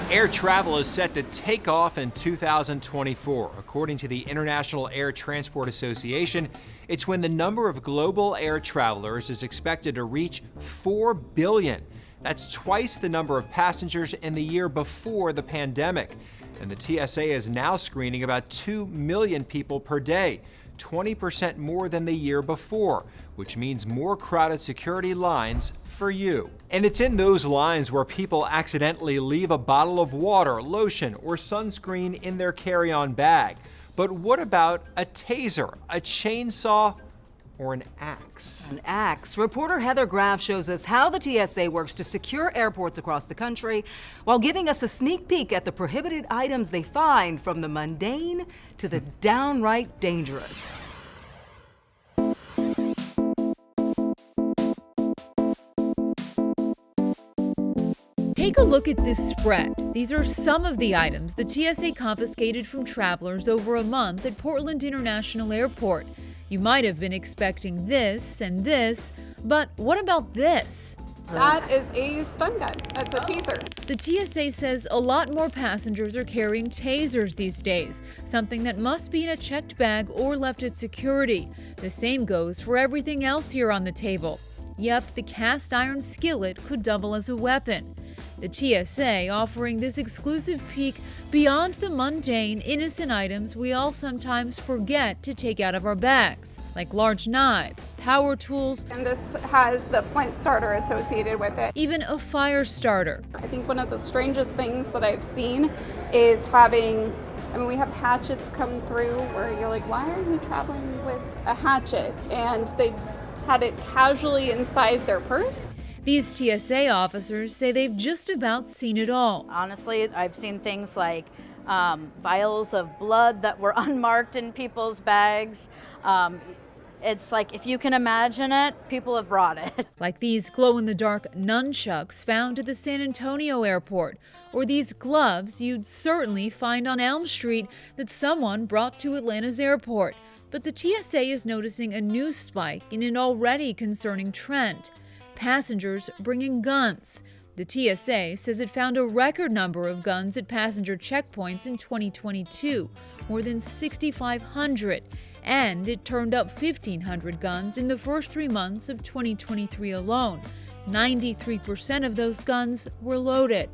Air travel is set to take off in 2024. According to the International Air Transport Association, it's when the number of global air travelers is expected to reach 4 billion. That's twice the number of passengers in the year before the pandemic. And the TSA is now screening about 2 million people per day, 20% more than the year before, which means more crowded security lines for you. And it's in those lines where people accidentally leave a bottle of water, lotion, or sunscreen in their carry-on bag. But what about a taser, a chainsaw, or an axe? An axe. Reporter Heather Graf shows us how the TSA works to secure airports across the country while giving us a sneak peek at the prohibited items they find, from the mundane to the downright dangerous. Take a look at this spread. These are some of the items the TSA confiscated from travelers over a month at Portland International Airport. You might have been expecting this and this, but what about this? That is a stun gun. That's a taser. The TSA says a lot more passengers are carrying tasers these days, something that must be in a checked bag or left at security. The same goes for everything else here on the table. Yep, the cast iron skillet could double as a weapon. The TSA offering this exclusive peek beyond the mundane, innocent items we all sometimes forget to take out of our bags, like large knives, power tools, And this has the flint starter associated with it. even a fire starter. I think one of the strangest things that I've seen is having, we have hatchets come through where you're like, why are you traveling with a hatchet? And they had it casually inside their purse. These TSA officers say they've just about seen it all. Honestly, I've seen things like vials of blood that were unmarked in people's bags. It's like, if you can imagine it, people have brought it. Like these glow-in-the-dark nunchucks found at the San Antonio airport, or these gloves you'd certainly find on Elm Street that someone brought to Atlanta's airport. But the TSA is noticing a new spike in an already concerning trend: passengers bringing guns. The TSA says it found a record number of guns at passenger checkpoints in 2022, more than 6,500, and it turned up 1,500 guns in the first 3 months of 2023 alone. 93% of those guns were loaded.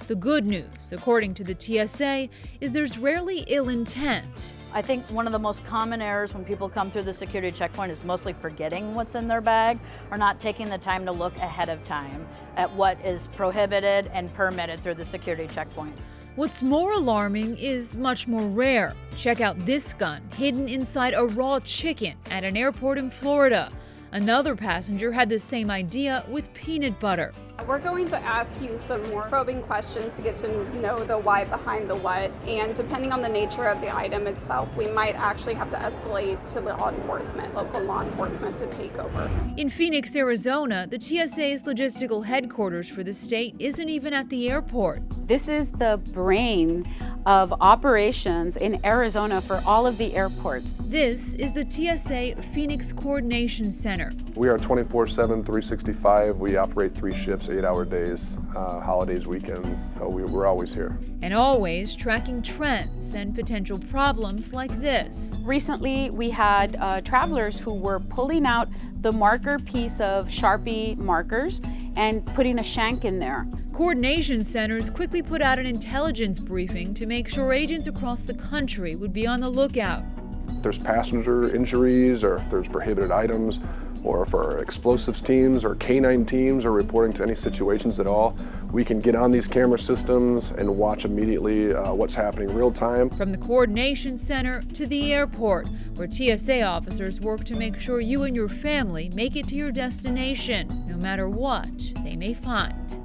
The good news, according to the TSA, is there's rarely ill intent. I think one of the most common errors when people come through the security checkpoint is mostly forgetting what's in their bag or not taking the time to look ahead of time at what is prohibited and permitted through the security checkpoint. What's more alarming is much more rare. Check out this gun hidden inside a raw chicken at an airport in Florida. Another passenger had the same idea with peanut butter. We're going to ask you some more probing questions to get to know the why behind the what, and depending on the nature of the item itself, we might actually have to escalate to law enforcement, local law enforcement, to take over. In Phoenix, Arizona, the TSA's logistical headquarters for the state isn't even at the airport. This is the brain of operations in Arizona for all of the airports. This is the TSA Phoenix Coordination Center. We are 24/7, 365. We operate 3 shifts, 8-hour days, holidays, weekends. So we're always here. And always tracking trends and potential problems like this. Recently, we had travelers who were pulling out the marker piece of Sharpie markers and putting a shank in there. Coordination centers quickly put out an intelligence briefing to make sure agents across the country would be on the lookout. If there's passenger injuries, or if there's prohibited items, or if our explosives teams or canine teams are reporting to any situations at all, we can get on these camera systems and watch immediately what's happening real time. From the coordination center to the airport, where TSA officers work to make sure you and your family make it to your destination, no matter what they may find.